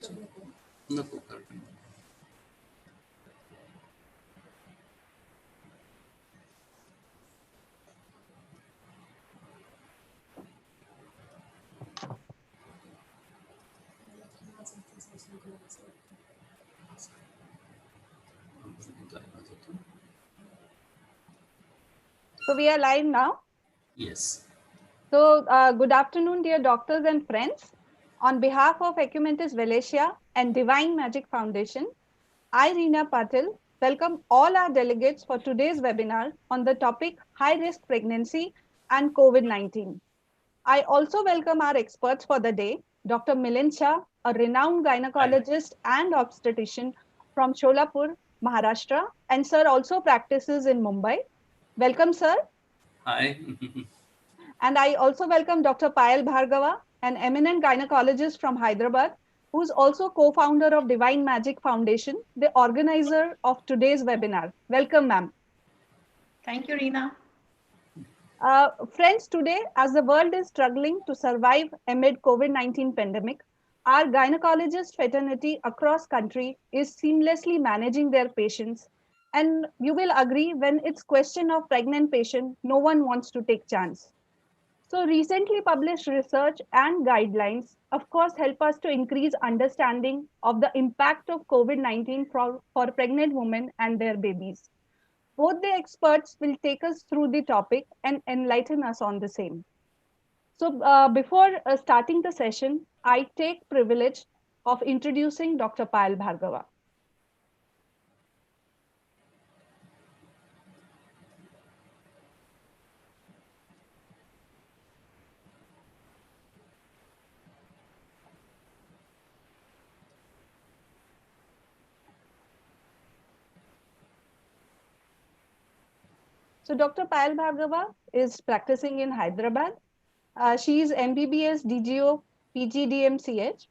नको कारण So we are live now. yes. So good afternoon, dear doctors and friends. On behalf of Ecumentis Valencia and Divine Magic Foundation, I, Reena Patil, welcome all our delegates for today's webinar on the topic high-risk pregnancy and COVID-19. I also welcome our experts for the day, Dr. Milind Shah, a renowned gynecologist and obstetrician from Sholapur, Maharashtra, and sir also practices in Mumbai. Welcome, sir. Hi. And I also welcome Dr. Payal Bhargava, an eminent gynecologist from Hyderabad, who's also co-founder of Divine Magic Foundation, the organizer of today's webinar. Welcome, ma'am. Thank you, Reena. Friends, today, as the world is struggling to survive amid COVID-19 pandemic, our gynecologist fraternity across country is seamlessly managing their patients. And you will agree, when it's question of pregnant patient, no one wants to take chance. So recently published research and guidelines, of course, help us to increase understanding of the impact of COVID-19 for pregnant women and their babies. Both the experts will take us through the topic and enlighten us on the same. So before starting the session, I take privilege of introducing Dr. Payal Bhargava. So Dr. Payal Bhargava is practicing in Hyderabad. She is MBBS DGO PGDMCH.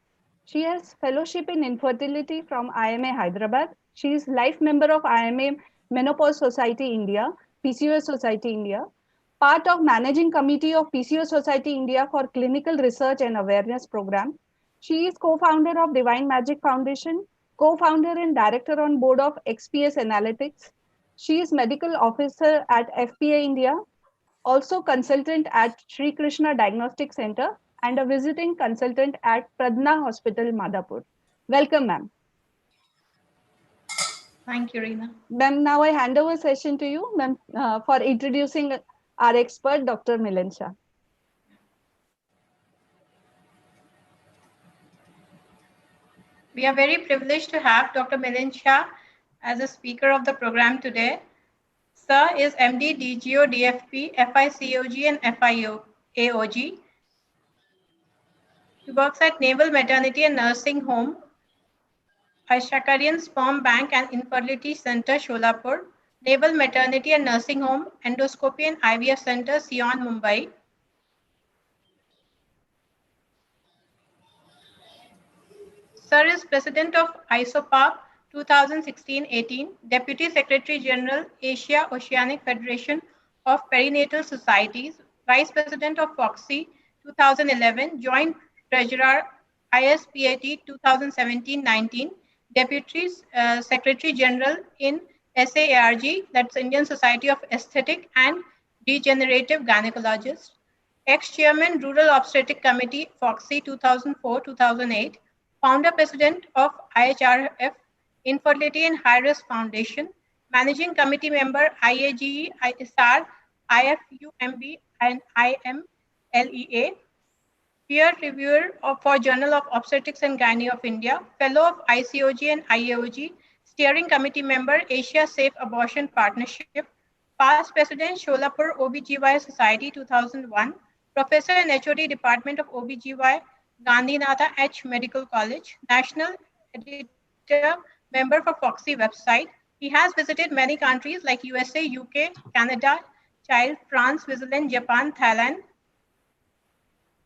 She has fellowship in infertility from IMA Hyderabad. She is life member of IMA Menopause Society India, PCOS Society India, part of managing committee of PCOS Society India for clinical research and awareness program. She is co-founder of Divine Magic Foundation, co-founder and director on board of XPS Analytics. She is medical officer at FPA India, also consultant at Sri Krishna Diagnostic Center and a visiting consultant at Pradna Hospital, Madhapur. Welcome, ma'am. Thank you, Reena. Ma'am, now I hand over session to you, ma'am, for introducing our expert, Dr. Milind Shah. We are very privileged to have Dr. Milind Shah as a speaker of the program today. Sir is MD, DGO, DFP, FICOG, and FIAOG. He works at Naval Maternity and Nursing Home, Ashakarian Sperm Bank and Infertility Center, Sholapur, Naval Maternity and Nursing Home, Endoscopy and IVF Center, Sion, Mumbai. Sir is President of ISOPAP 2016-18, Deputy Secretary General, Asia Oceanic Federation of Perinatal Societies, Vice President of FOXY 2011, Joint Treasurer, ISPAT 2017-19, Deputy Secretary General in SAARG, that's Indian Society of Aesthetic and Degenerative Gynecologists, ex-chairman, Rural Obstetric Committee, FOXY 2004-2008, founder president of IHRF, Infertility and High Risk Foundation, managing committee member, IAGE, ISR, IFUMB, and IMLEA, peer reviewer for Journal of Obstetrics and Gynae of India, fellow of ICOG and IAOG, steering committee member, Asia Safe Abortion Partnership, past president, Sholapur OBGY Society 2001, professor and HOD Department of OBGY, Gandhinatha H Medical College, national editor, member for FOXY website. He has visited many countries like USA, UK, Canada, Chile, France, Switzerland, Japan, Thailand,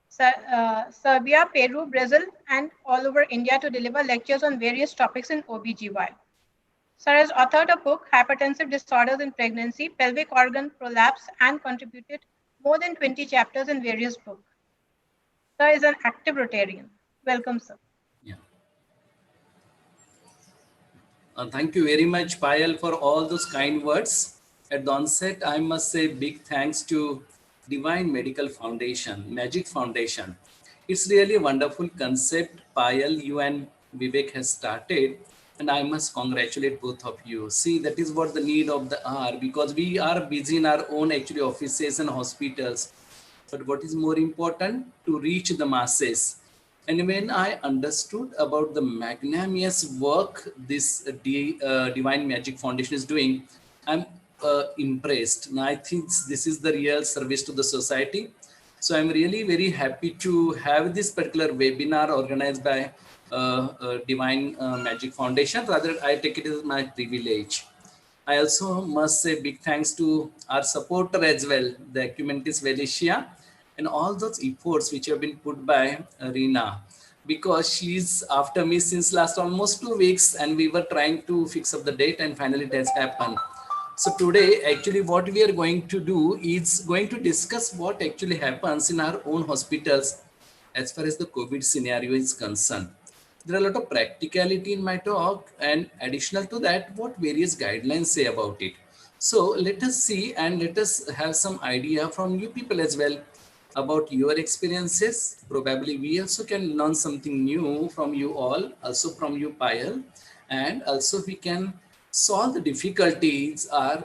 Serbia, Peru, Brazil, and all over India to deliver lectures on various topics in OBGY. Sir has authored a book, Hypertensive Disorders in Pregnancy, Pelvic Organ Prolapse, and contributed more than 20 chapters in various books. Sir is an active Rotarian. Welcome, sir. Yeah. Thank you very much, Payal, for all those kind words. At the onset, I must say big thanks to Divine Medical Foundation, Magic Foundation. It's really a wonderful concept, Payal, you and Vivek has started, and I must congratulate both of you. See, that is what the need of the hour, because we are busy in our own actually offices and hospitals. But what is more important? To reach the masses. And when I understood about the magnanimous work this Divine Magic Foundation is doing, I'm impressed. And I think this is the real service to the society. So I'm really very happy to have this particular webinar organized by Divine Magic Foundation. Rather, I take it as my privilege. I also must say big thanks to our supporter as well, the Acumentis Valencia, and all those efforts which have been put by Reena, because she's after me since last almost 2 weeks, and we were trying to fix up the date, and finally it has happened. So today, actually, what we are going to do is going to discuss what actually happens in our own hospitals as far as the COVID scenario is concerned. There are a lot of practicality in my talk, and additional to that, what various guidelines say about it. So let us see and let us have some idea from you people as well about your experiences. Probably we also can learn something new from you all, also from you, Payal, and also we can solve the difficulties are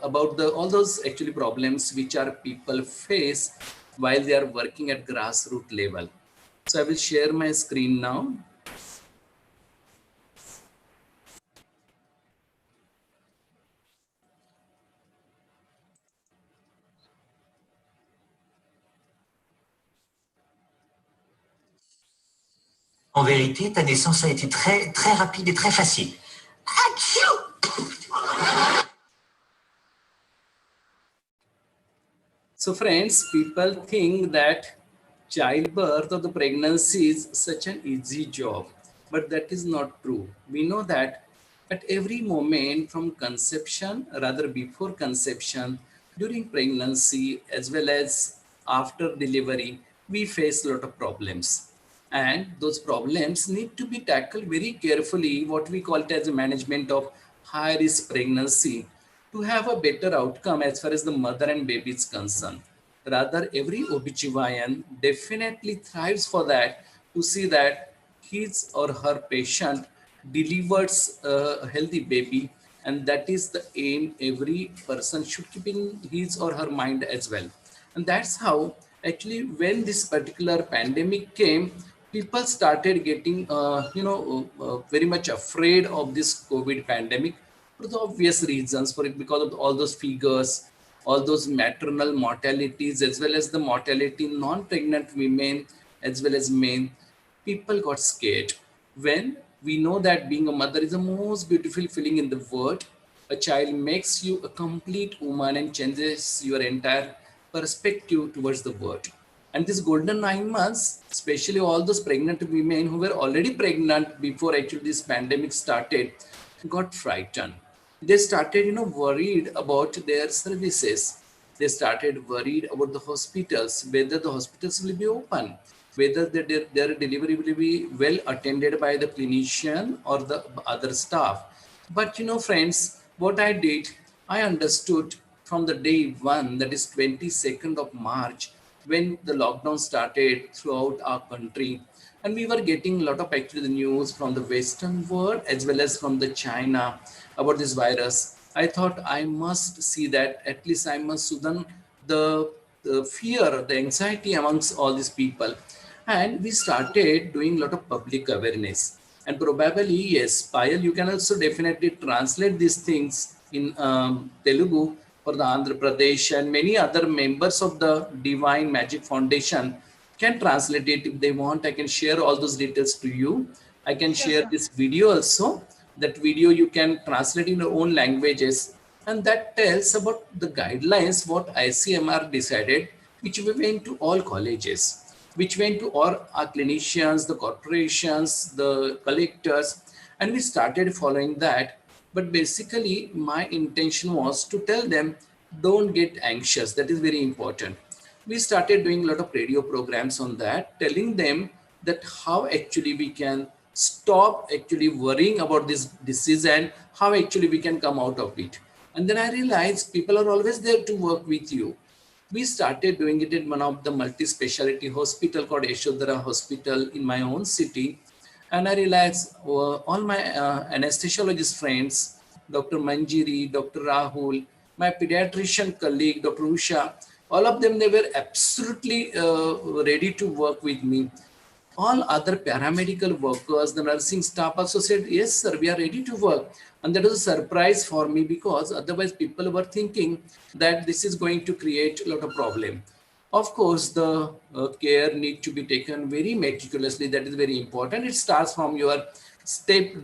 about the all those actually problems which are people face while they are working at grassroots level. So I will share my screen now. En vérité, ta naissance a été très, très rapide et très facile. So friends, people think that childbirth or the pregnancy is such an easy job, but that is not true. We know that at every moment from conception, rather before conception, during pregnancy, as well as after delivery, we face a lot of problems. And those problems need to be tackled very carefully, what we call it as a management of high risk pregnancy, to have a better outcome as far as the mother and baby is concerned. Rather, every OBGYN definitely thrives for that, to see that his or her patient delivers a healthy baby, and that is the aim every person should keep in his or her mind as well. And that's how actually when this particular pandemic came, people started getting very much afraid of this COVID pandemic for the obvious reasons, for it because of all those figures, all those maternal mortalities, as well as the mortality in non-pregnant women as well as men. People got scared when we know that being a mother is the most beautiful feeling in the world. A child makes you a complete woman and changes your entire perspective towards the world. And this golden 9 months, especially all those pregnant women who were already pregnant before actually this pandemic started, got frightened. They started, worried about their services. They started worried about the hospitals, whether the hospitals will be open, whether their delivery will be well attended by the clinician or the other staff. But friends, what I did, I understood from the day one, that is 22nd of March, when the lockdown started throughout our country. And we were getting a lot of actually the news from the Western world as well as from the China about this virus. I thought I must see that, at least I must soothe the fear, the anxiety amongst all these people. And we started doing a lot of public awareness. And probably, yes, Payal, you can also definitely translate these things in Telugu for the Andhra Pradesh, and many other members of the Divine Magic Foundation can translate it if they want. I can share all those details to you. I can share this video also. That video you can translate in your own languages, and that tells about the guidelines what ICMR decided, which we went to all colleges, which went to all our clinicians, the corporations, the collectors, and we started following that. But basically, my intention was to tell them, don't get anxious. That is very important. We started doing a lot of radio programs on that, telling them that how actually we can stop actually worrying about this disease and how actually we can come out of it. And then I realized people are always there to work with you. We started doing it in one of the multi-specialty hospital called Yashodhara Hospital in my own city. And I realized all my anesthesiologist friends, Dr. Manjiri, Dr. Rahul, my pediatrician colleague, Dr. Usha, all of them, they were absolutely ready to work with me. All other paramedical workers, the nursing staff also said, yes, sir, we are ready to work. And that was a surprise for me because otherwise people were thinking that this is going to create a lot of problem. Of course, the care need to be taken very meticulously. That is very important. It starts from your step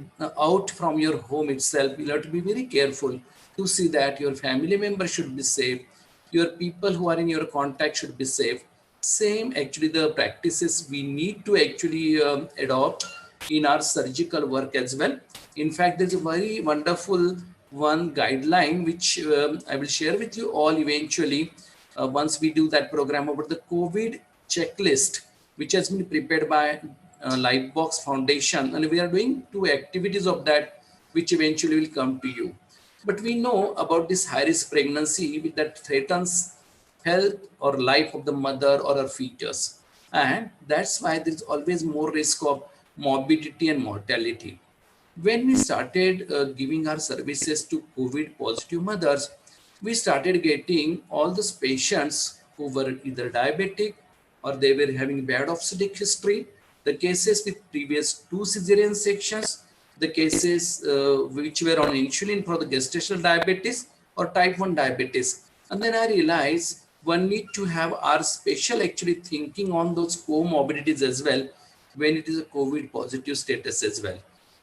out from your home itself. You have to be very careful to see that your family members should be safe. Your people who are in your contact should be safe. Same actually the practices we need to actually adopt in our surgical work as well. In fact, there's a very wonderful one guideline which I will share with you all eventually once we do that program about the COVID checklist, which has been prepared by Lightbox Foundation. And we are doing 2 activities of that, which eventually will come to you. But we know about this high-risk pregnancy that threatens health or life of the mother or her fetus. And that's why there's always more risk of morbidity and mortality. When we started giving our services to COVID positive mothers, we started getting all those patients who were either diabetic or they were having bad obstetric history, the cases with previous 2 cesarean sections, the cases which were on insulin for the gestational diabetes or type 1 diabetes. And then I realized one need to have our special actually thinking on those comorbidities as well when it is a COVID positive status as well.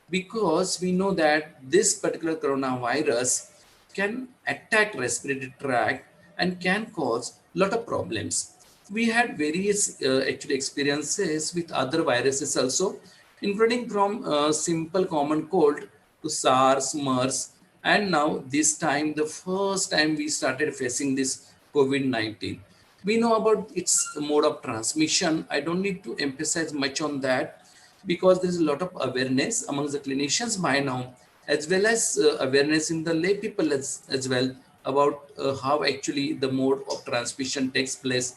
Because we know that this particular coronavirus can attack respiratory tract and can cause a lot of problems. We had various actually experiences with other viruses also, including from simple common cold to SARS, MERS, and now this time, the first time we started facing this COVID-19. We know about its mode of transmission. I don't need to emphasize much on that because there's a lot of awareness amongst the clinicians by now, as well as awareness in the lay people as well about how actually the mode of transmission takes place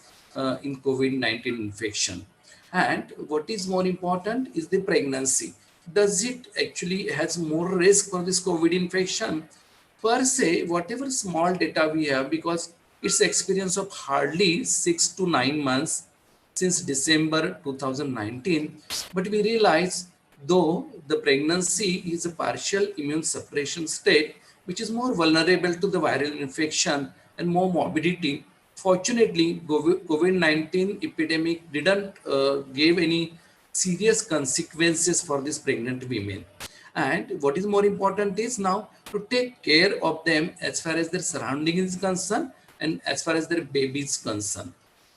in COVID-19 infection. And what is more important is the pregnancy. Does it actually has more risk for this COVID infection? Per se, whatever small data we have, because it's experience of hardly 6 to 9 months since December 2019, but we realize though the pregnancy is a partial immune suppression state, which is more vulnerable to the viral infection and more morbidity. Fortunately, COVID-19 epidemic didn't give any serious consequences for these pregnant women. And what is more important is now to take care of them as far as their surrounding is concerned and as far as their baby is concerned.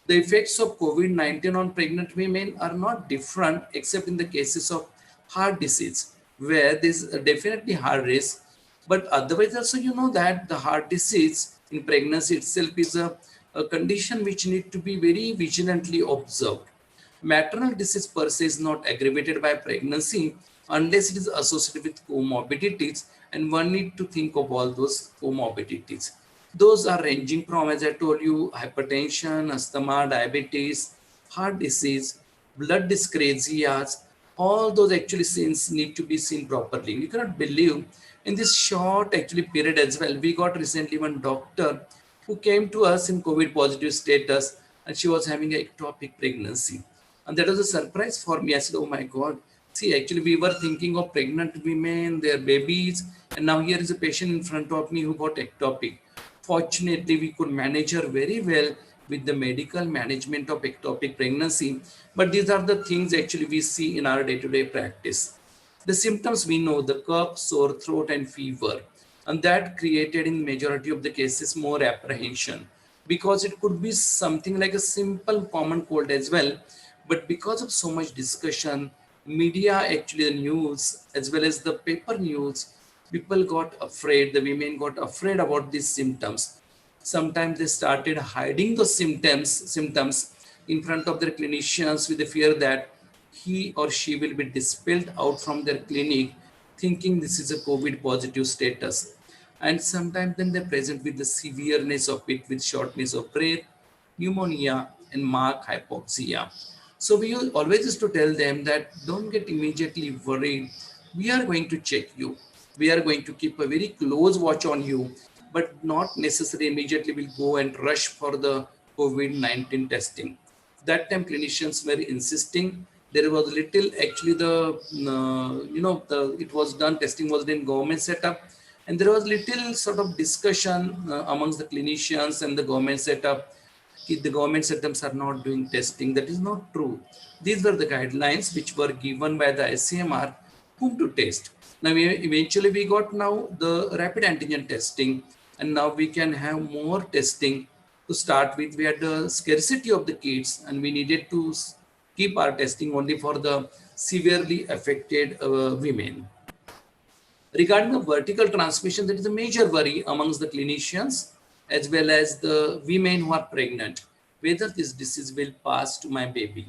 The effects of COVID-19 on pregnant women are not different except in the cases of heart disease, where there's definitely high risk. But otherwise also you know that the heart disease in pregnancy itself is a condition which need to be very vigilantly observed. Maternal disease per se is not aggravated by pregnancy unless it is associated with comorbidities, and one need to think of all those comorbidities. Those are ranging from, as I told you, hypertension, asthma, diabetes, heart disease, blood dyscrasias. All those actually scenes need to be seen properly. You cannot believe in this short actually period as well. We got recently one doctor who came to us in COVID positive status and she was having an ectopic pregnancy. And that was a surprise for me. I said, oh my God. See, actually we were thinking of pregnant women, their babies, and now here is a patient in front of me who got ectopic. Fortunately, we could manage her very well with the medical management of ectopic pregnancy. But these are the things actually we see in our day-to-day practice. The symptoms we know, the cough, sore throat, and fever. And that created in majority of the cases more apprehension because it could be something like a simple common cold as well. But because of so much discussion, media actually the news as well as the paper news, people got afraid, the women got afraid about these symptoms. Sometimes they started hiding those symptoms in front of their clinicians with the fear that he or she will be dispelled out from their clinic thinking this is a COVID positive status. And sometimes then they present with the severeness of it with shortness of breath, pneumonia, and marked hypoxia. So we always used to tell them that don't get immediately worried. We are going to check you. We are going to keep a very close watch on you, but not necessarily immediately will go and rush for the COVID-19 testing. That time clinicians were insisting. There was little actually it was done, testing was done government setup, and there was little sort of discussion amongst the clinicians and the government setup. The government systems are not doing testing. That is not true. These were the guidelines which were given by the ICMR whom to test. Now, eventually we got now the rapid antigen testing, and now we can have more testing to start with. We had a scarcity of the kits, and we needed to keep our testing only for the severely affected women. Regarding the vertical transmission, that is a major worry amongst the clinicians as well as the women who are pregnant, whether this disease will pass to my baby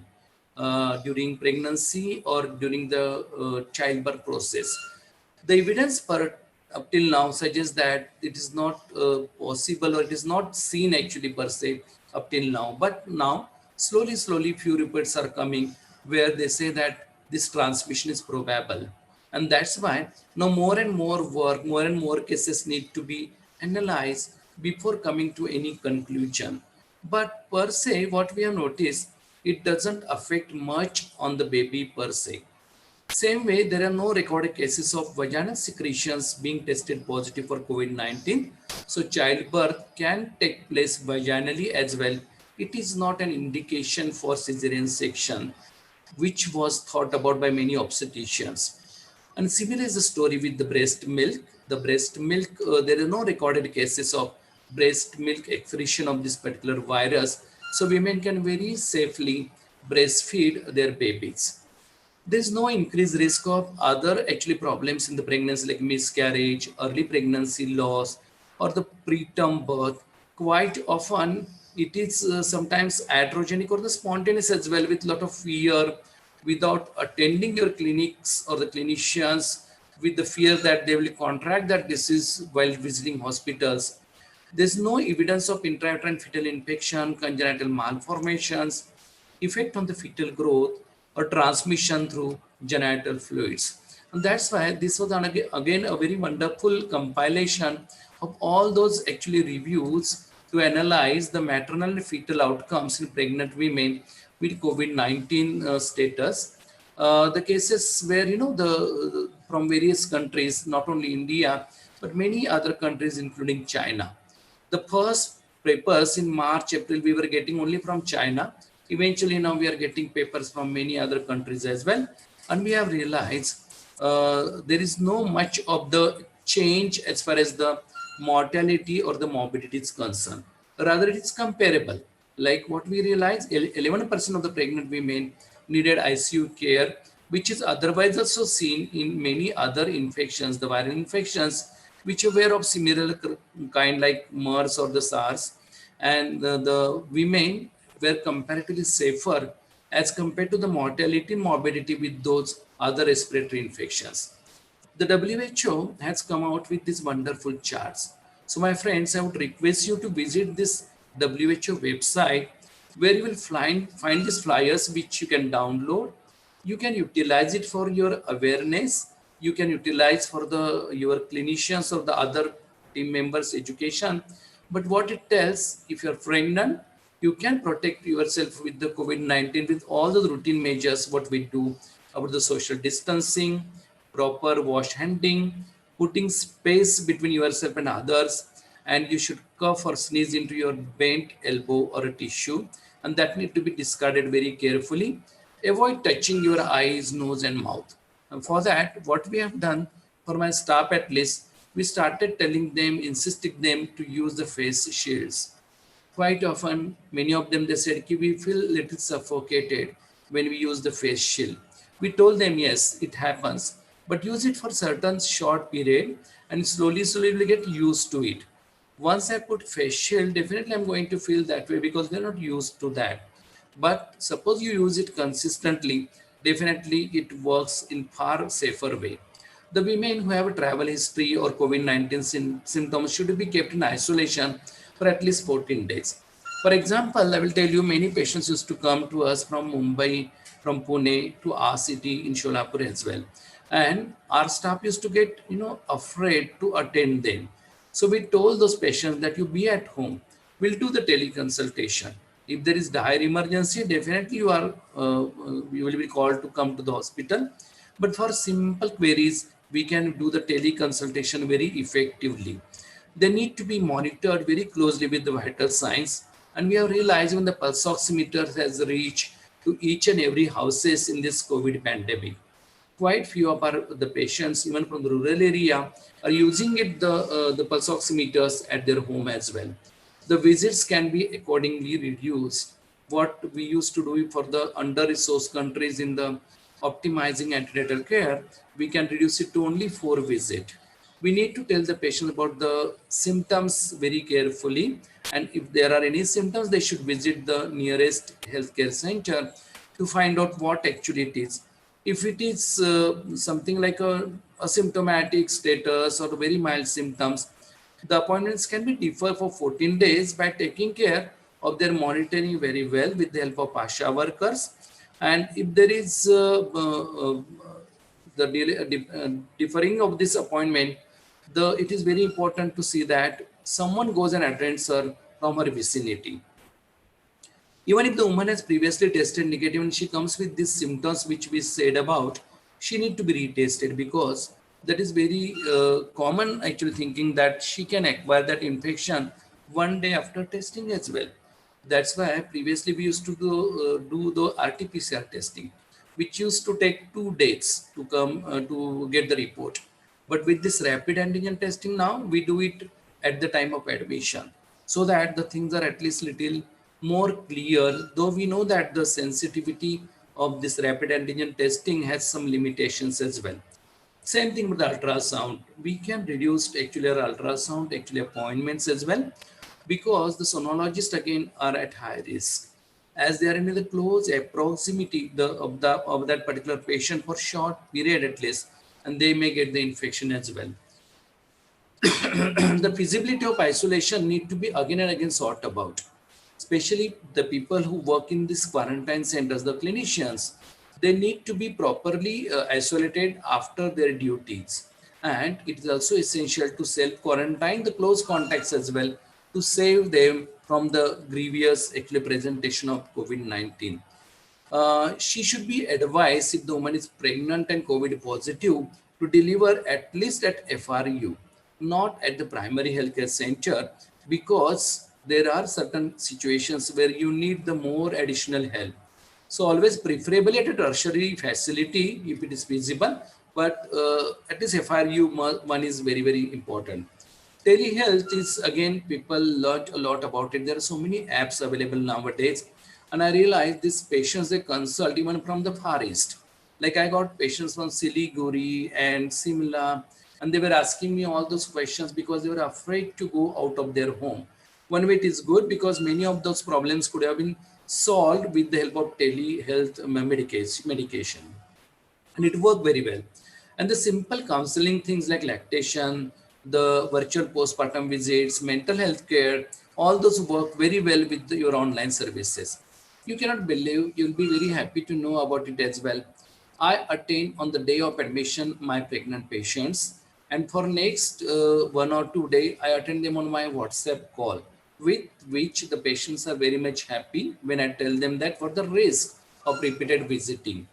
during pregnancy or during the childbirth process. The evidence up till now suggests that it is not possible, or it is not seen actually per se up till now. But now, slowly, few reports are coming where they say that this transmission is probable. And that's why now more and more work, more and more cases need to be analyzed before coming to any conclusion. But per se, what we have noticed, it doesn't affect much on the baby per se. Same way, there are no recorded cases of vaginal secretions being tested positive for COVID-19. So childbirth can take place vaginally as well. It is not an indication for cesarean section, which was thought about by many obstetricians. And similar is the story with the breast milk. The breast milk, there are no recorded cases of breast milk excretion of this particular virus. So women can very safely breastfeed their babies. There's no increased risk of other actually problems in the pregnancy like miscarriage, early pregnancy loss, or the preterm birth. Quite often, it is sometimes iatrogenic or the spontaneous as well, with a lot of fear, without attending your clinics or the clinicians, with the fear that they will contract that disease while visiting hospitals. There's no evidence of intrauterine fetal infection, congenital malformations, effect on the fetal growth, or transmission through genital fluids. And that's why this was again a very wonderful compilation of all those actually reviews to analyze the maternal and fetal outcomes in pregnant women with COVID-19 status. The cases where, from various countries, not only India, but many other countries, including China. The first papers in March, April, we were getting only from China. Eventually, now we are getting papers from many other countries as well. And we have realized there is no much of the change as far as the mortality or the morbidity is concerned. Rather, it is comparable. Like what we realized, 11% of the pregnant women needed ICU care, which is otherwise also seen in many other infections, the viral infections, which were of similar kind like MERS or the SARS. And the women were comparatively safer as compared to the mortality and morbidity with those other respiratory infections. The WHO has come out with these wonderful charts. So my friends, I would request you to visit this WHO website where you will find these flyers which you can download. You can utilize it for your awareness. You can utilize for your clinicians or the other team members' education. But what it tells, if you're pregnant, you can protect yourself with the COVID-19 with all the routine measures, what we do about the social distancing, proper wash handing, putting space between yourself and others, and you should cough or sneeze into your bent elbow or a tissue, and that need to be discarded very carefully. Avoid touching your eyes, nose, and mouth. And for that, what we have done for my staff at least, we started telling them, insisting them to use the face shields. Quite often, many of them, they said, we feel a little suffocated when we use the face shield. We told them, yes, it happens, but use it for certain short period and slowly we'll get used to it. Once I put face shield, definitely I'm going to feel that way because they're not used to that. But suppose you use it consistently, definitely it works in far safer way. The women who have a travel history or COVID-19 symptoms should be kept in isolation for at least 14 days. For example, I will tell you many patients used to come to us from Mumbai, from Pune to our city in Sholapur as well. And our staff used to get, afraid to attend them. So we told those patients that you be at home. We'll do the teleconsultation. If there is dire emergency, definitely you will be called to come to the hospital. But for simple queries, we can do the teleconsultation very effectively. They need to be monitored very closely with the vital signs. And we have realized when the pulse oximeter has reached to each and every houses in this COVID pandemic, quite few of the patients, even from the rural area, are using the pulse oximeters at their home as well. The visits can be accordingly reduced. What we used to do for the under-resourced countries in the optimizing antenatal care, we can reduce it to only 4 visits. We need to tell the patient about the symptoms very carefully, and if there are any symptoms, they should visit the nearest healthcare center to find out what actually it is. If it is something like a asymptomatic status or very mild symptoms, the appointments can be deferred for 14 days by taking care of their monitoring very well with the help of ASHA workers. And if there is the deferring of this appointment, it is very important to see that someone goes and attends her from her vicinity. Even if the woman has previously tested negative and she comes with these symptoms which we said about, she need to be retested, because that is very common actually thinking that she can acquire that infection one day after testing as well. That's why previously we used to do the RT-PCR testing, which used to take 2 days to come to get the report. But with this rapid antigen testing now, we do it at the time of admission, so that the things are at least little more clear, though we know that the sensitivity of this rapid antigen testing has some limitations as well. Same thing with the ultrasound. We can reduce actually our ultrasound actually appointments as well, because the sonologists again are at high risk, as they are in the close proximity of that particular patient for short period at least, and they may get the infection as well. The feasibility of isolation need to be again and again sought about, especially the people who work in these quarantine centers, the clinicians. They need to be properly isolated after their duties. And it is also essential to self-quarantine the close contacts as well, to save them from the grievous actually presentation of COVID-19. She should be advised, if the woman is pregnant and COVID positive, to deliver at least at FRU, not at the primary healthcare center, because there are certain situations where you need the more additional help. So always preferably at a tertiary facility if it is feasible, but at least FRU one is very, very important. Telehealth is again, people learned a lot about it. There are so many apps available nowadays. And I realized these patients, they consult even from the Far East. Like I got patients from Siliguri and Simla, and they were asking me all those questions because they were afraid to go out of their home. One way it is good, because many of those problems could have been solved with the help of telehealth medication. And it worked very well. And the simple counseling things like lactation, the virtual postpartum visits, mental health care, all those work very well with your online services. You cannot believe, you'll be very happy to know about it as well. I attain on the day of admission my pregnant patients, and for next 1 or 2 days, I attend them on my WhatsApp call, with which the patients are very much happy when I tell them that for the risk of repeated visiting.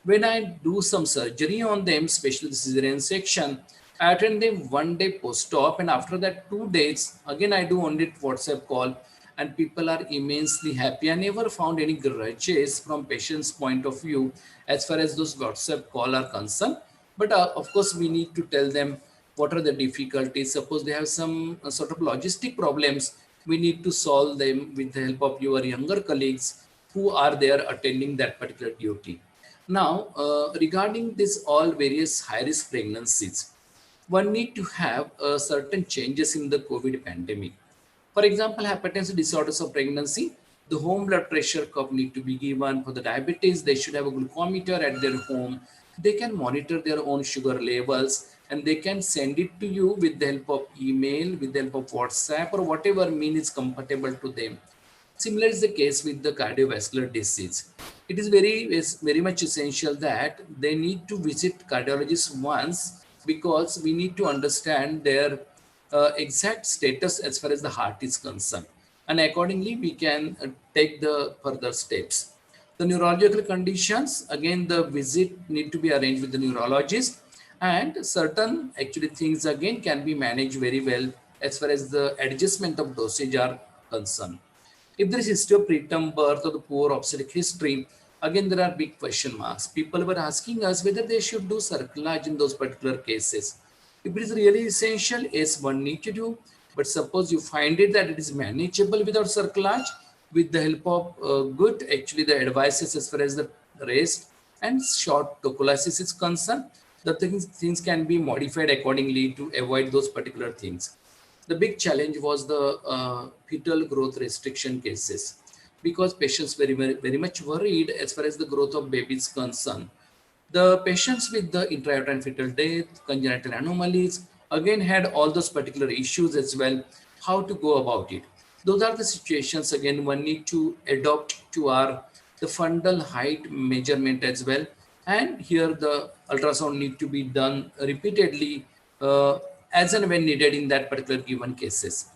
When I do some surgery on them, especially the cesarean section, I attend them 1 day post-op, and after that 2 days, again I do only WhatsApp call, and people are immensely happy. I never found any grudges from patients' point of view as far as those WhatsApp call are concerned. But of course, we need to tell them what are the difficulties. Suppose they have some sort of logistic problems, we need to solve them with the help of your younger colleagues who are there attending that particular duty. Now, regarding this all various high-risk pregnancies, one need to have certain changes in the COVID pandemic. For example, hypertensive disorders of pregnancy, The home blood pressure cuff need to be given. For the diabetes, they should have a glucometer at their home. They can monitor their own sugar levels and they can send it to you with the help of email, with the help of WhatsApp or whatever mean is comfortable to them. Similar is the case with the cardiovascular disease. It is very much essential that they need to visit cardiologists once because we need to understand their exact status as far as the heart is concerned. And accordingly, we can take the further steps. The neurological conditions, again, the visit need to be arranged with the neurologist and certain actually things again can be managed very well as far as the adjustment of dosage are concerned. If there is history of preterm birth or the poor obstetric history, again there are big question marks. People were asking us whether they should do cerclage in those particular cases. If it is really essential, yes, one need to do. But suppose you find it that it is manageable without cerclage, with the help of good, actually the advices as far as the rest and short tocolysis is concerned, the things can be modified accordingly to avoid those particular things. The big challenge was the fetal growth restriction cases because patients very much worried as far as the growth of baby is concerned. The patients with the intrauterine fetal death, congenital anomalies, again had all those particular issues as well, how to go about it. Those are the situations again one need to adopt to our the fundal height measurement as well. And here the ultrasound need to be done repeatedly as and when needed in that particular given cases.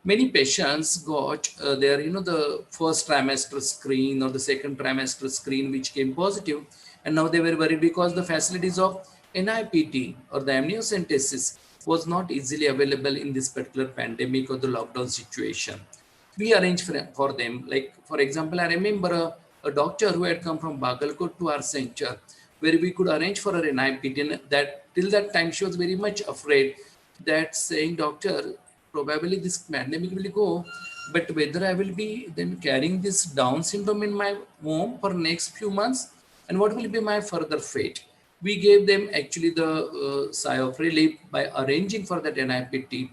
Many patients got their, the first trimester screen or the second trimester screen, which came positive. And now they were worried because the facilities of NIPT or the amniocentesis was not easily available in this particular pandemic or the lockdown situation. We arranged for them. Like, for example, I remember a doctor who had come from Bagalkot to our center where we could arrange for her NIPT. And that till that time, she was very much afraid that saying, doctor, probably this pandemic will go, but whether I will be then carrying this Down syndrome in my womb for next few months and what will be my further fate. We gave them actually the sigh of relief by arranging for that NIPT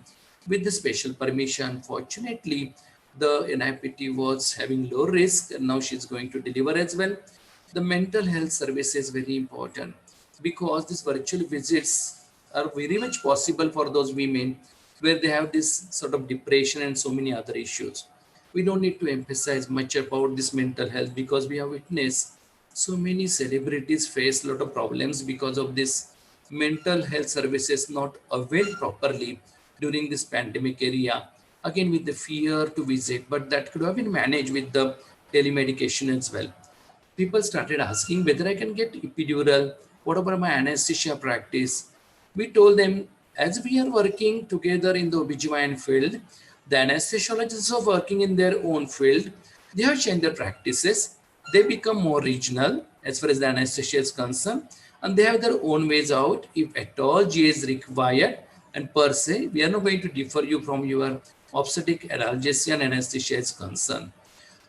with the special permission. Fortunately, the NIPT was having low risk and now she's going to deliver as well. The mental health service is very important because these virtual visits are very much possible for those women where they have this sort of depression and so many other issues. We don't need to emphasize much about this mental health because we have witnessed so many celebrities face a lot of problems because of this mental health services not availed properly during this pandemic area. Again, with the fear to visit, but that could have been managed with the telemedication as well. People started asking whether I can get epidural, what about my anesthesia practice? We told them, as we are working together in the OBGYN field, the anesthesiologists are working in their own field. They have changed their practices. They become more regional as far as the anesthesia is concerned, and they have their own ways out. If at all GA is required, and per se, we are not going to differ you from your obstetric analgesia and anesthesia is concerned.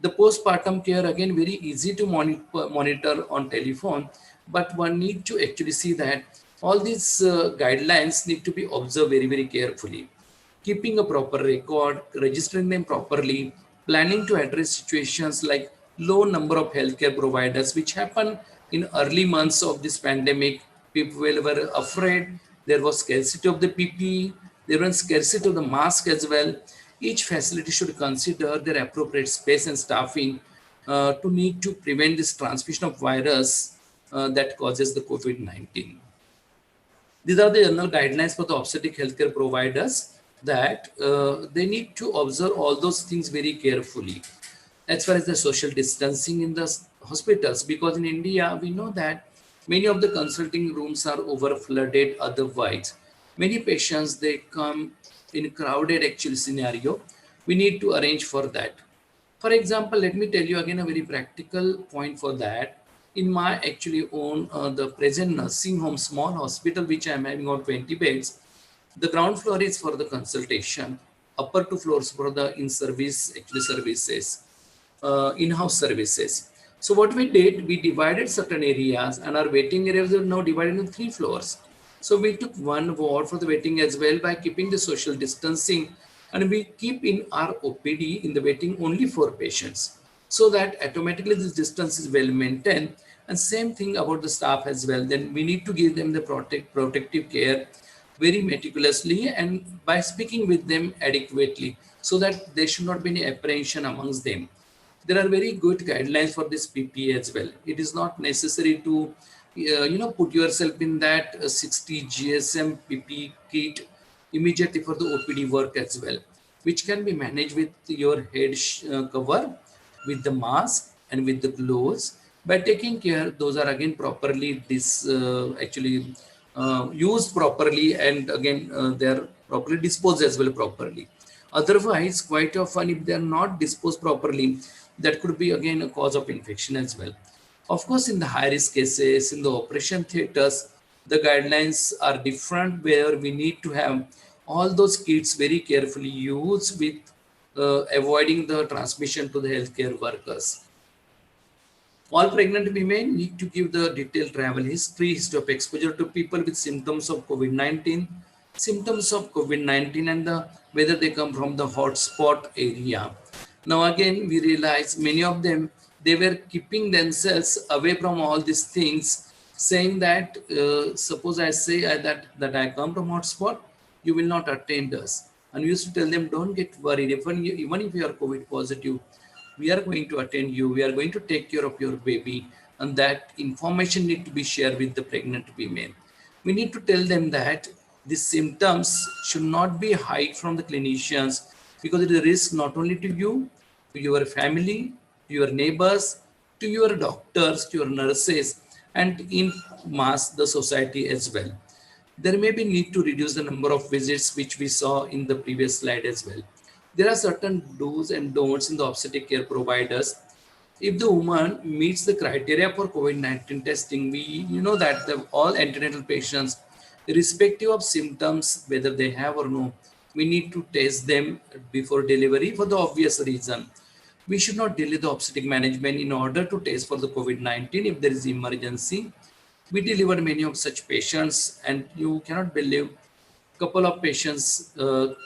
The postpartum care, again, very easy to monitor on telephone, but one need to actually see that all these guidelines need to be observed very, very carefully. Keeping a proper record, registering them properly, planning to address situations like low number of healthcare providers, which happened in early months of this pandemic. People were afraid. There was scarcity of the PPE. There was scarcity of the mask as well. Each facility should consider their appropriate space and staffing to need to prevent this transmission of virus that causes the COVID-19. These are the general guidelines for the obstetric healthcare providers that they need to observe all those things very carefully. As far as the social distancing in the hospitals, because in India, we know that many of the consulting rooms are over flooded otherwise. Many patients, they come in crowded actual scenario. We need to arrange for that. For example, let me tell you again a very practical point for that. In my actually own the present nursing home, small hospital, which I am having on 20 beds, the ground floor is for the consultation, upper two floors for the in-service actually services, in-house services. So what we did, we divided certain areas and our waiting areas are now divided into 3 floors. So we took one ward for the waiting as well by keeping the social distancing, and we keep in our OPD in the waiting only 4 patients. so that automatically this distance is well maintained. And same thing about the staff as well. Then we need to give them the protective care very meticulously and by speaking with them adequately so that there should not be any apprehension amongst them. There are very good guidelines for this PPE as well. It is not necessary to put yourself in that 60 GSM PPE kit immediately for the OPD work as well, which can be managed with your head cover, with the mask and with the gloves. By taking care, those are again properly used properly, and again they are properly disposed as well properly. Otherwise, quite often if they are not disposed properly, that could be again a cause of infection as well. Of course, in the high risk cases, in the operation theaters, the guidelines are different where we need to have all those kits very carefully used with avoiding the transmission to the healthcare workers. All pregnant women need to give the detailed travel history of exposure to people with symptoms of COVID-19, and whether they come from the hotspot area. Now again, we realize many of them, they were keeping themselves away from all these things, saying that suppose I say that I come from hotspot, you will not attend us. And we used to tell them, don't get worried. Even if you are COVID positive, we are going to attend you. We are going to take care of your baby. And that information need to be shared with the pregnant women. We need to tell them that these symptoms should not be hid from the clinicians because it is a risk not only to you, to your family, to your neighbors, to your doctors, to your nurses, and in mass the society as well. There may be need to reduce the number of visits, which we saw in the previous slide as well. There are certain do's and don'ts in the obstetric care providers. If the woman meets the criteria for COVID-19 testing, you know that all antenatal patients, irrespective of symptoms, whether they have or no, we need to test them before delivery for the obvious reason. We should not delay the obstetric management in order to test for the COVID-19 if there is emergency. We delivered many of such patients, and you cannot believe a couple of patients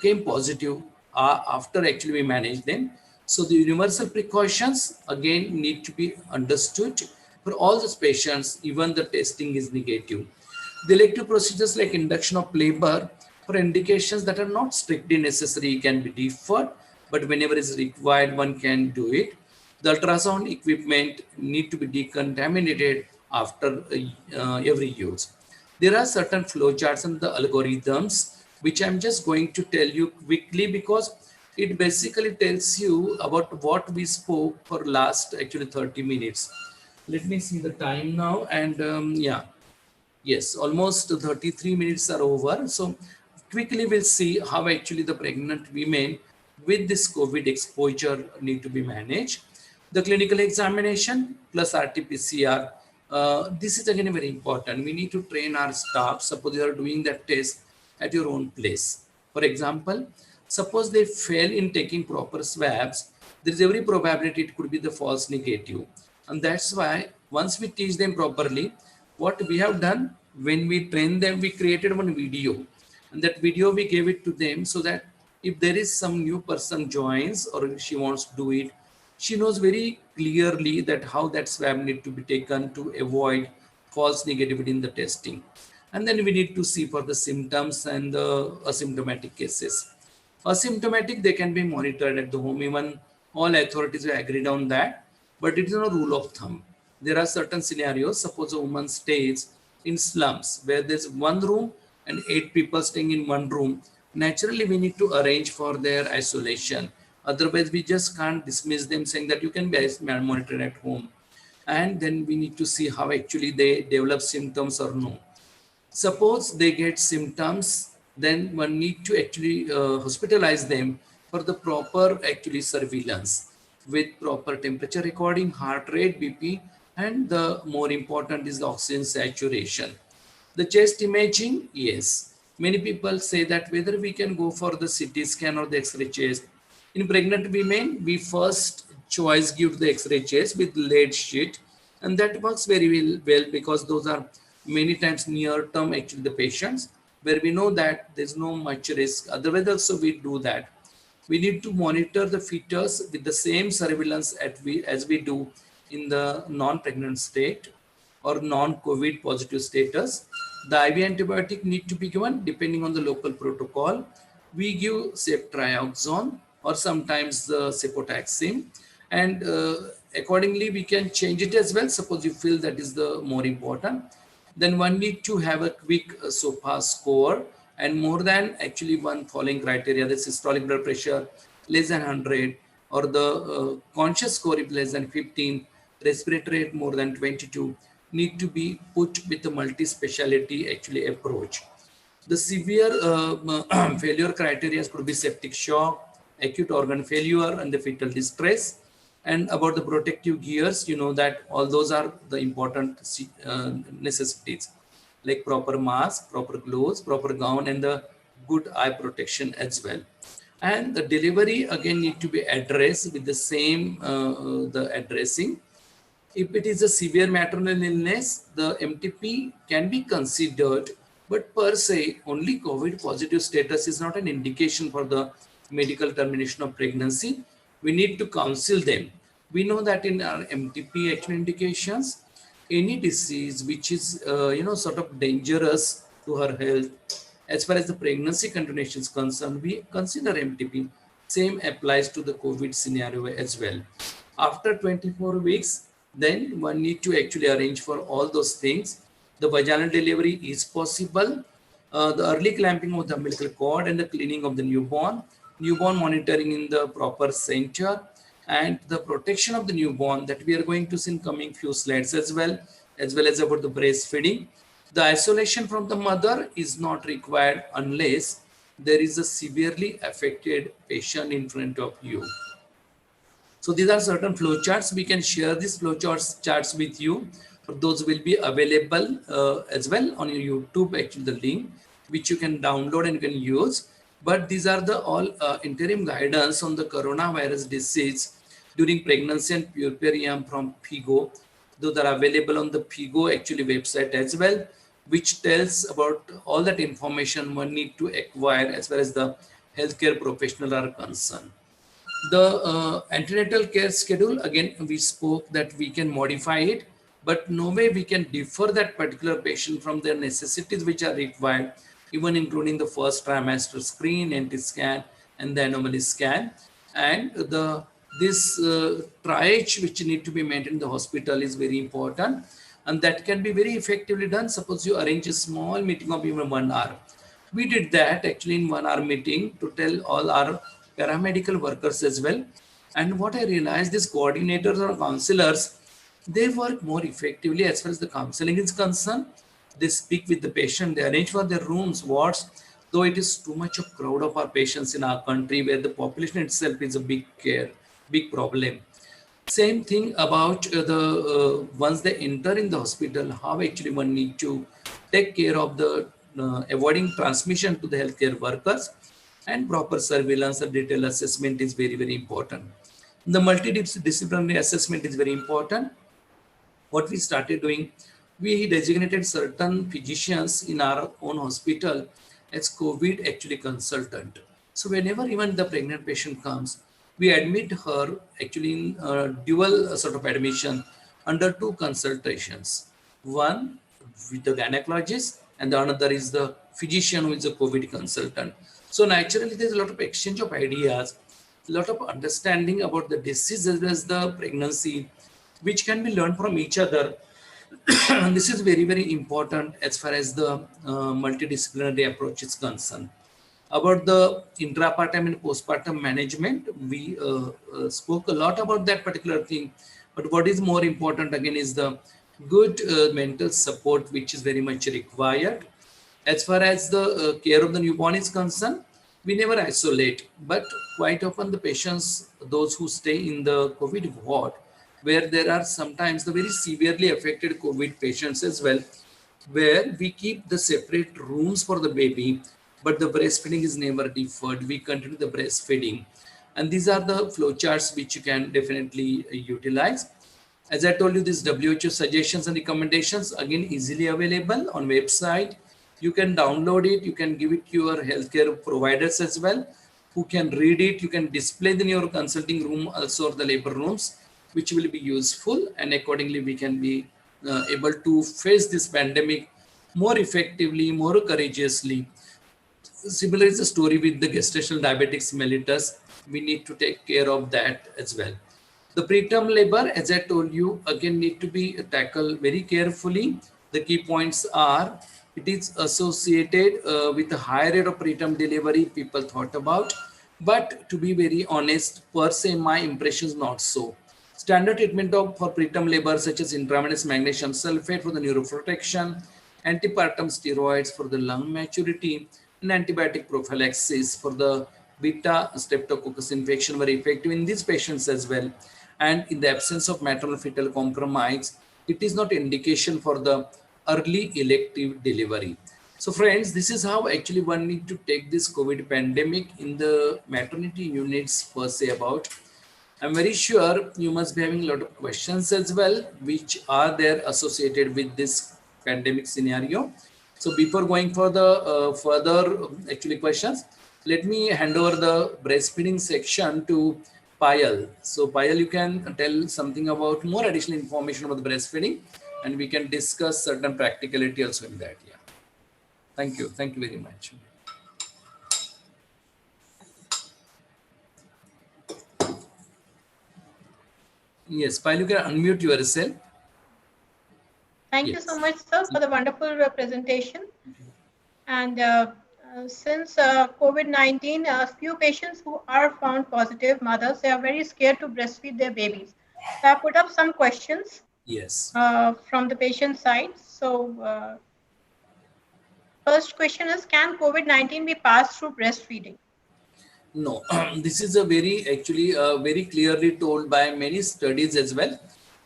came positive after actually we managed them. So the universal precautions again need to be understood for all those patients, even the testing is negative. The elective procedures like induction of labor for indications that are not strictly necessary can be deferred, but whenever is required, one can do it. The ultrasound equipment need to be decontaminated after every use. There are certain flowcharts and the algorithms, which I'm just going to tell you quickly because it basically tells you about what we spoke for last actually 30 minutes. Let me see the time now, and yes, almost 33 minutes are over. So quickly we'll see how actually the pregnant women with this COVID exposure need to be managed. The clinical examination plus RT-PCR. This is again very important. We need to train our staff. Suppose you are doing that test at your own place. For example, suppose they fail in taking proper swabs, there is every probability it could be the false negative. And that's why once we teach them properly, what we have done when we train them, we created one video. And that video we gave it to them so that if there is some new person joins or she wants to do it, she knows very clearly that how that swab need to be taken to avoid false negativity in the testing. And then we need to see for the symptoms and the asymptomatic cases. Asymptomatic, they can be monitored at the home. Even all authorities have agreed on that, but it is not a rule of thumb. There are certain scenarios. Suppose a woman stays in slums where there's one room and 8 people staying in one room. Naturally, we need to arrange for their isolation. Otherwise, we just can't dismiss them saying that you can be monitored at home. And then we need to see how actually they develop symptoms or no. Suppose they get symptoms, then one need to actually hospitalize them for the proper actually surveillance with proper temperature recording, heart rate, BP, and the more important is the oxygen saturation. The chest imaging, yes. Many people say that whether we can go for the CT scan or the X-ray chest. In pregnant women, we first choice give the X-ray chest with lead sheet, and that works very well because those are many times near term actually the patients where we know that there's no much risk. Otherwise also we do that. We need to monitor the fetus with the same surveillance as we do in the non-pregnant state or non-COVID positive status. The IV antibiotic need to be given depending on the local protocol. We give ceftriaxone or sometimes the cefotaxime, and accordingly we can change it as well. Suppose you feel that is the more important, then one need to have a quick SOPA score, and more than actually one following criteria: the systolic blood pressure less than 100, or the conscious score is less than 15, respiratory rate more than 22, need to be put with the multi-speciality actually approach. The severe failure criteria could be septic shock, acute organ failure, and the fetal distress. And about the protective gears, you know that all those are the important necessities, like proper mask, proper gloves, proper gown, and the good eye protection as well. And the delivery again need to be addressed with the same the addressing. If it is a severe maternal illness, the MTP can be considered, but per se, only COVID positive status is not an indication for the medical termination of pregnancy. We need to counsel them. We know that in our MTP actual indications, any disease which is sort of dangerous to her health, as far as the pregnancy continuation is concerned, we consider MTP. Same applies to the COVID scenario as well. After 24 weeks, then one need to actually arrange for all those things. The vaginal delivery is possible. The early clamping of the umbilical cord and the cleaning of the newborn monitoring in the proper center, and the protection of the newborn that we are going to see in coming few slides as well as about the breastfeeding. The isolation from the mother is not required unless there is a severely affected patient in front of you. So these are certain flow charts. We can share these flow charts with you. Those will be available as well on your YouTube, actually the link, which you can download and you can use. But these are the all interim guidance on the coronavirus disease during pregnancy and puerperium from PIGO. Those are available on the PIGO actually website as well, which tells about all that information one need to acquire as far as the healthcare professional are concerned. The antenatal care schedule, again, we spoke that we can modify it, but no way we can differ that particular patient from their necessities which are required, even including the first trimester screen, anti-scan, and the anomaly scan. And this triage which need to be maintained in the hospital is very important, and that can be very effectively done. Suppose you arrange a small meeting of even 1 hour. We did that actually in 1 hour meeting to tell all our paramedical workers as well. And what I realized, these coordinators or counselors, they work more effectively as far as the counseling is concerned. They speak with the patient, they arrange for their rooms, wards, though it is too much of crowd of our patients in our country where the population itself is a big problem. Same thing about once they enter in the hospital, how actually one need to take care of the avoiding transmission to the healthcare workers, and proper surveillance and detailed assessment is very, very important. The multidisciplinary assessment is very important. What we started doing, we designated certain physicians in our own hospital as COVID actually consultant. So whenever even the pregnant patient comes, we admit her actually in dual sort of admission under 2 consultations. One with the gynecologist and the another is the physician who is a COVID consultant. So naturally, there's a lot of exchange of ideas, a lot of understanding about the disease as well as the pregnancy, which can be learned from each other. This is very, very important as far as the multidisciplinary approach is concerned. About the intrapartum and postpartum management, we spoke a lot about that particular thing. But what is more important again is the good mental support, which is very much required. As far as the care of the newborn is concerned, we never isolate, but quite often the patients, those who stay in the COVID ward, where there are sometimes the very severely affected COVID patients as well, where we keep the separate rooms for the baby, but the breastfeeding is never deferred. We continue the breastfeeding. And these are the flowcharts which you can definitely utilize. As I told you, these WHO suggestions and recommendations, again, easily available on website. You can download it, you can give it to your healthcare providers as well. who can read it. You can display in your consulting room also, or the labor rooms, which will be useful, and accordingly we can be able to face this pandemic more effectively, more courageously. Similar is the story with the gestational diabetics mellitus. We need to take care of that as well. The preterm labor, as I told you, again need to be tackled very carefully. The key points are it is associated with a higher rate of preterm delivery people thought about. But to be very honest, per se, my impression is not so. Standard treatment of for preterm labor such as intravenous magnesium sulfate for the neuroprotection, antepartum steroids for the lung maturity, and antibiotic prophylaxis for the beta streptococcus infection were effective in these patients as well. And in the absence of maternal fetal compromise, it is not indication for the early elective delivery. So friends, this is how actually one need to take this COVID pandemic in the maternity units per se about. I'm very sure you must be having a lot of questions as well, which are there associated with this pandemic scenario. So before going for the further actually questions, let me hand over the breastfeeding section to Payal. So Payal, you can tell something about more additional information about the breastfeeding, and we can discuss certain practicality also in that. Yeah. Thank you. Thank you very much. Yes, Payal, you can unmute yourself. Thank you so much, sir, for the wonderful presentation. And since COVID-19, a few patients who are found positive mothers, they are very scared to breastfeed their babies. So I put up some questions. Yes. From the patient side. So first question is, can COVID-19 be passed through breastfeeding? No, this is a very actually very clearly told by many studies as well.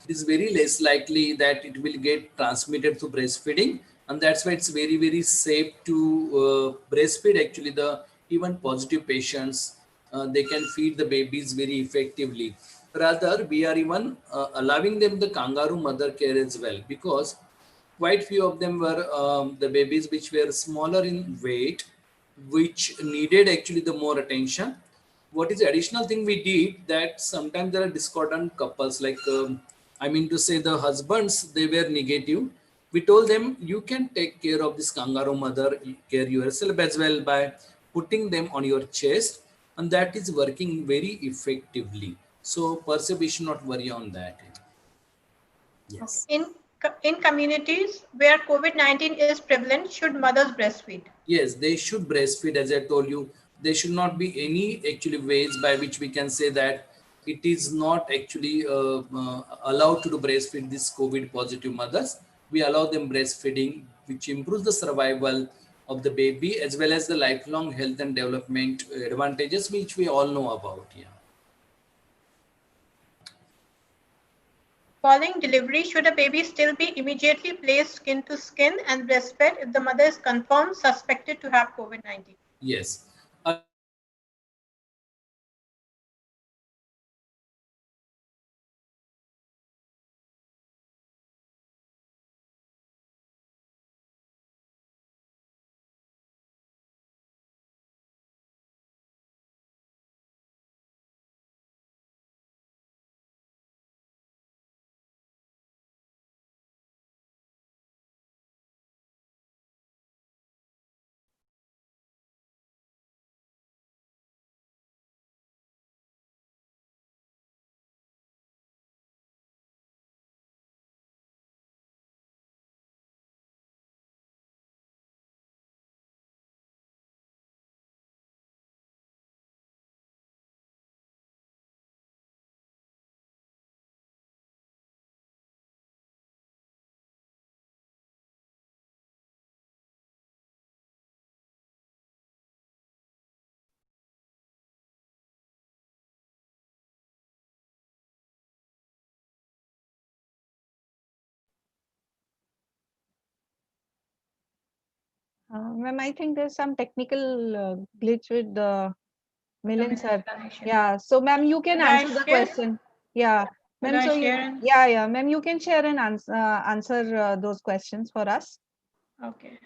It is very less likely that it will get transmitted through breastfeeding, and that's why it's very safe to breastfeed. Actually, the even positive patients they can feed the babies very effectively. Rather, we are even allowing them the kangaroo mother care as well, because quite few of them were the babies which were smaller in weight, which needed actually the more attention. What is the additional thing we did, that sometimes there are discordant couples, like I mean to say the husbands, they were negative. We told them you can take care of this kangaroo mother care yourself as well by putting them on your chest, and that is working very effectively. So per se we should not worry on that. Yes. Okay. In communities where COVID-19 is prevalent, should mothers breastfeed? Yes, they should breastfeed. As I told you, there should not be any actually ways by which we can say that it is not actually allowed to do breastfeed these COVID positive mothers. We allow them breastfeeding, which improves the survival of the baby as well as the lifelong health and development advantages, which we all know about. Yeah. Following delivery, should a baby still be immediately placed skin to skin and breastfed if the mother is confirmed suspected to have COVID-19? Yes. Ma'am, I think there's some technical glitch with the Milan sir. Connection. Yeah. So, ma'am, you can Should I answer the share? question. Yeah. Should Ma'am, I so share? yeah, ma'am, you can share and answer those questions for us. Okay.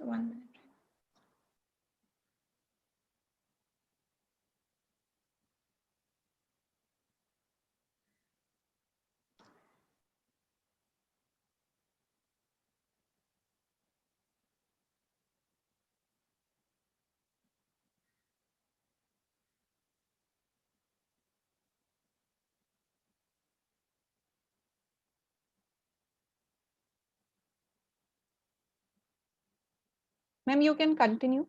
1 minute. Ma'am, you can continue.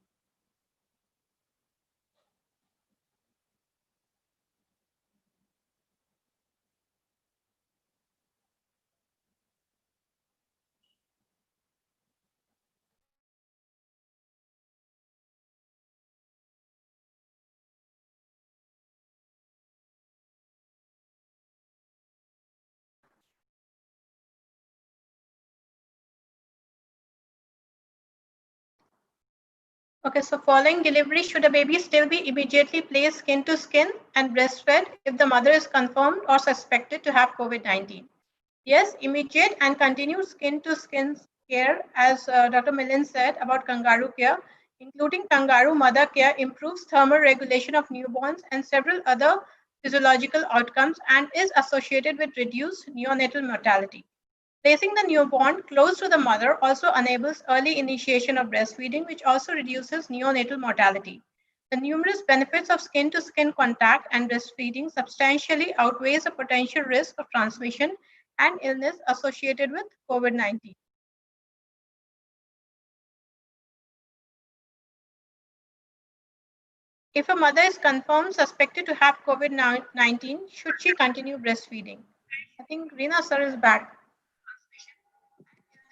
Okay, so following delivery, should a baby still be immediately placed skin to skin and breastfed if the mother is confirmed or suspected to have COVID-19? Yes, immediate and continued skin to skin care, as Dr. Millen said about kangaroo care, including kangaroo mother care, improves thermal regulation of newborns and several other physiological outcomes and is associated with reduced neonatal mortality. Placing the newborn close to the mother also enables early initiation of breastfeeding, which also reduces neonatal mortality. The numerous benefits of skin-to-skin contact and breastfeeding substantially outweighs the potential risk of transmission and illness associated with COVID-19. If a mother is confirmed suspected to have COVID-19, should she continue breastfeeding? I think Reena sir is back.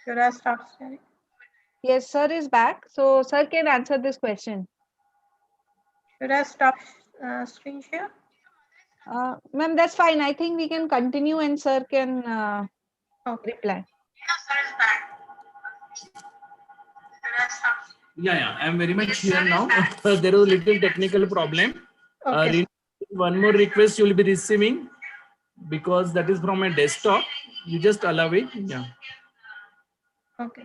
Should I start sharing? Yes, sir is back. So sir can answer this question. Should I stop screen share? Ma'am, that's fine. I think we can continue and sir can reply. Yeah, I'm very much here now. There was a little technical problem. Okay. One more request you will be receiving because that is from my desktop. You just allow it. Yeah. Okay.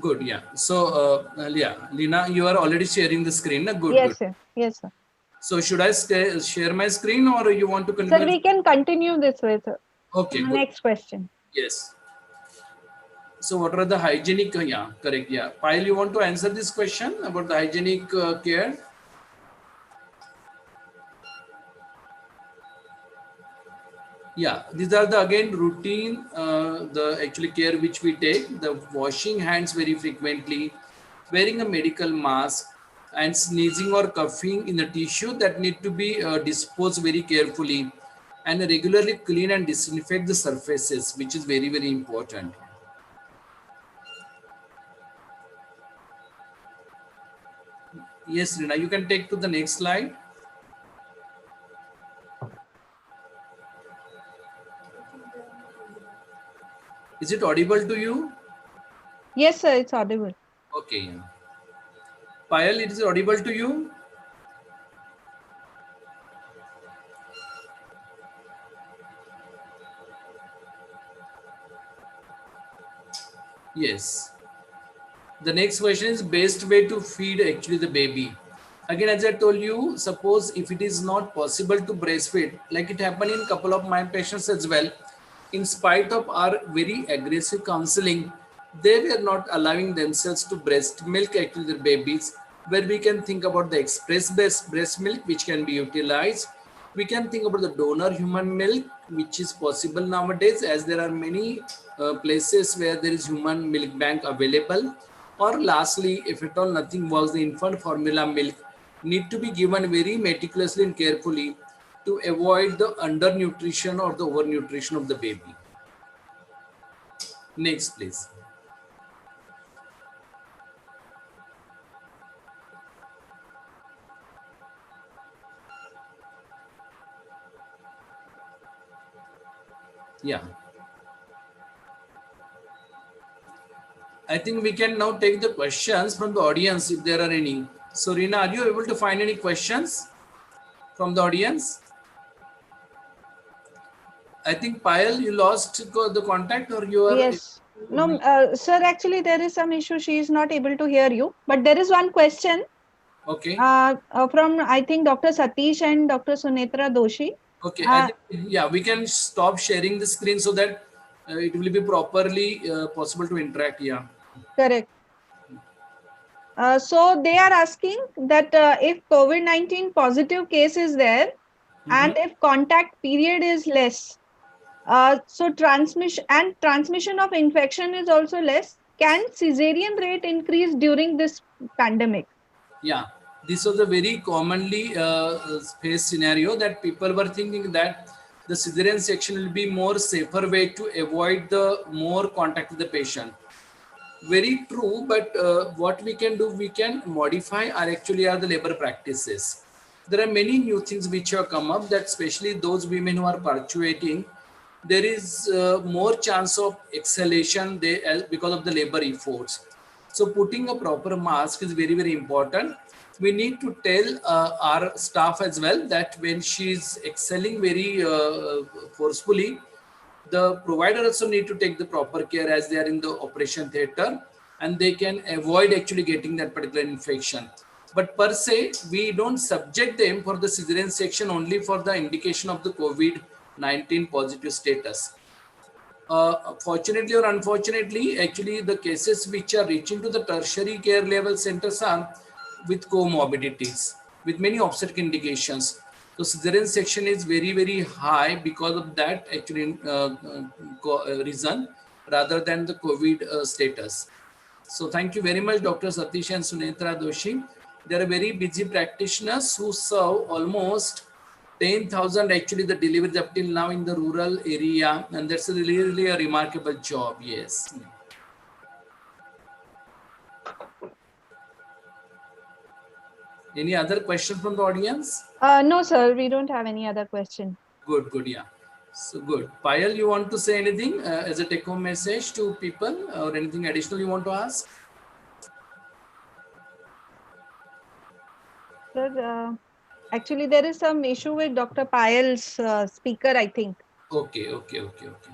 Good, yeah. So, yeah, Lina, you are already sharing the screen. Good, Yes, good. sir. Yes, sir. So, should I share my screen or you want to Sir, continue? we can continue this way, sir. Okay, good. Next question. Yes. So, what are the hygienic? Yeah, correct. Yeah. Payal, you want to answer this question about the hygienic care? Yeah, these are the again routine, the actually care which we take, the washing hands very frequently, wearing a medical mask, and sneezing or coughing in the tissue that need to be disposed very carefully, and regularly clean and disinfect the surfaces, which is very, very important. Yes, Rina, you can take to the next slide. Is it audible to you? Yes, sir, it's audible. Okay. Payal, it is audible to you? Yes. The next question is best way to feed actually the baby. Again, as I told you, suppose if it is not possible to breastfeed, like it happened in couple of my patients as well, in spite of our very aggressive counseling, they were not allowing themselves to breast milk actually their babies, where we can think about the express breast milk, which can be utilized. We can think about the donor human milk, which is possible nowadays, as there are many places where there is human milk bank available. Or lastly, if at all nothing works, the infant formula milk need to be given very meticulously and carefully to avoid the undernutrition or the overnutrition of the baby. Next, please. Yeah. I think we can now take the questions from the audience if there are any. So Reena, are you able to find any questions from the audience? I think Payal, you lost the contact, or you are. Yes. No, sir, actually, there is some issue. She is not able to hear you. But there is one question Okay. from, I think, Dr. Satish and Dr. Sunetra Doshi. Okay. I think, yeah, we can stop sharing the screen so that it will be properly possible to interact. Yeah. Correct. So they are asking that if COVID-19 positive case is there and if contact period is less, so transmission of infection is also less. Can cesarean rate increase during this pandemic? Yeah, this was a very commonly faced scenario that people were thinking that the cesarean section will be more safer way to avoid the more contact with the patient. Very true, but what we can do, we can modify are the labor practices. There are many new things which have come up that especially those women who are participating, there is more chance of exhalation because of the labor efforts. So putting a proper mask is very, very important. We need to tell our staff as well that when she is exhaling very forcefully, the provider also need to take the proper care as they are in the operation theater, and they can avoid actually getting that particular infection. But per se, we don't subject them for the cesarean section only for the indication of the COVID-19 positive status. Fortunately or unfortunately, actually the cases which are reaching to the tertiary care level centers are with comorbidities, with many obstetric indications. So cesarean section is very, very high because of that actually reason rather than the COVID status. So thank you very much, Dr. Satish and Sunetra Doshi. They are very busy practitioners who serve almost 10,000 actually the deliveries up till now in the rural area, and that's really, really a remarkable job. Yes. Any other question from the audience? No, sir, we don't have any other question. Good, good, yeah. So good. Payal, you want to say anything as a take-home message to people, or anything additional you want to ask? Sir, actually, there is some issue with Dr. Payal's speaker, I think. Okay, okay, okay, okay.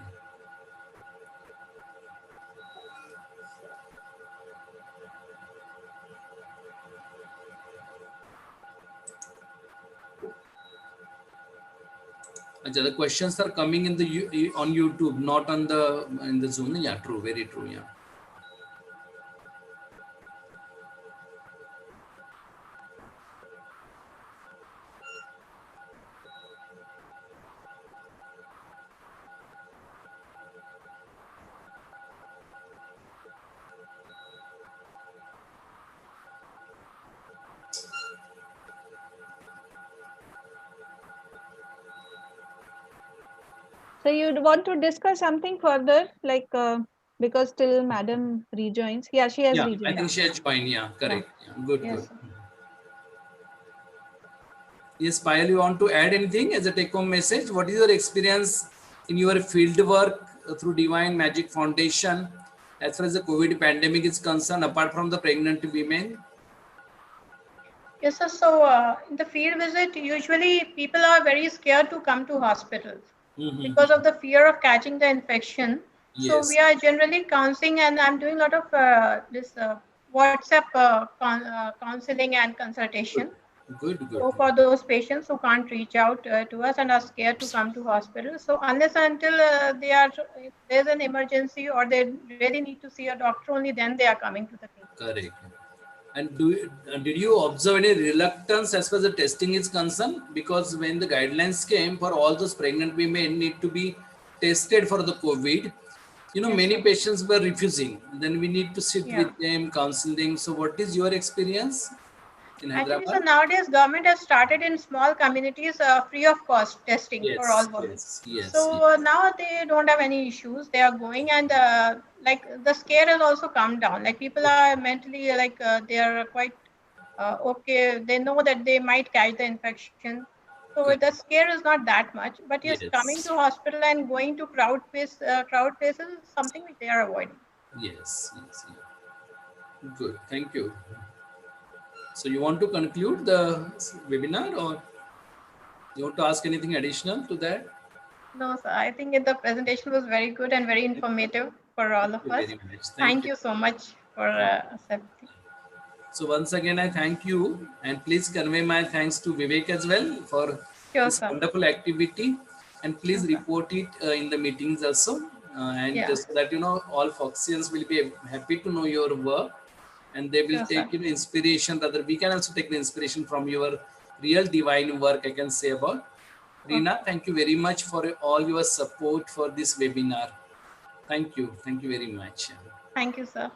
The questions are coming in the on YouTube, not on the in the Zoom. Yeah, true, very true. Yeah. So you'd want to discuss something further, like because till Madam rejoins. Yeah, she has Yeah, I rejoined. think she has joined. Yeah, correct. Yeah, good, Yes, good. sir. Yes, Payal, you want to add anything as a take-home message? What is your experience in your field work through Divine Magic Foundation as far as the COVID pandemic is concerned, apart from the pregnant women? Yes, sir. So in the field visit, usually people are very scared to come to hospitals because of the fear of catching the infection. So Yes, we are generally counseling, and I'm doing a lot of this WhatsApp counseling and consultation. good, good. So for those patients who can't reach out to us and are scared to come to hospital, so unless and until there's an emergency or they really need to see a doctor, only then they are coming to the clinic. Correct. And did you observe any reluctance as far as the testing is concerned? Because when the guidelines came for all those pregnant women need to be tested for the COVID, many patients were refusing. Then we need to sit with them, counseling. So what is your experience in Actually, so Hyderabad? nowadays government has started in small communities free of cost testing for all Yes, women. yes, yes, So yes. now they don't have any issues. They are going, and like the scare has also come down. Like people are mentally they are quite okay. They know that they might catch the infection. So Good. the scare is not that much, but yes, Yes. coming to hospital and going to crowd places is something which they are avoiding. Yes. Yes. Yeah. Good. Thank you. So you want to conclude the webinar, or you want to ask anything additional to that? No, sir, I think the presentation was very good and very informative for all Thank of you us. very much. Thank Thank you. you so much for accepting. So once again, I thank you, and please convey my thanks to Vivek as well for Sure, this sir. wonderful activity, and please Sure, sir. report it in the meetings also, and Yeah. so that all Foxians will be happy to know your work, and they will Sure, sir. take inspiration. Rather, we can also take the inspiration from your real divine work. I can say about Okay. Reena. Thank you very much for all your support for this webinar. Thank you. Thank you very much. Thank you, sir.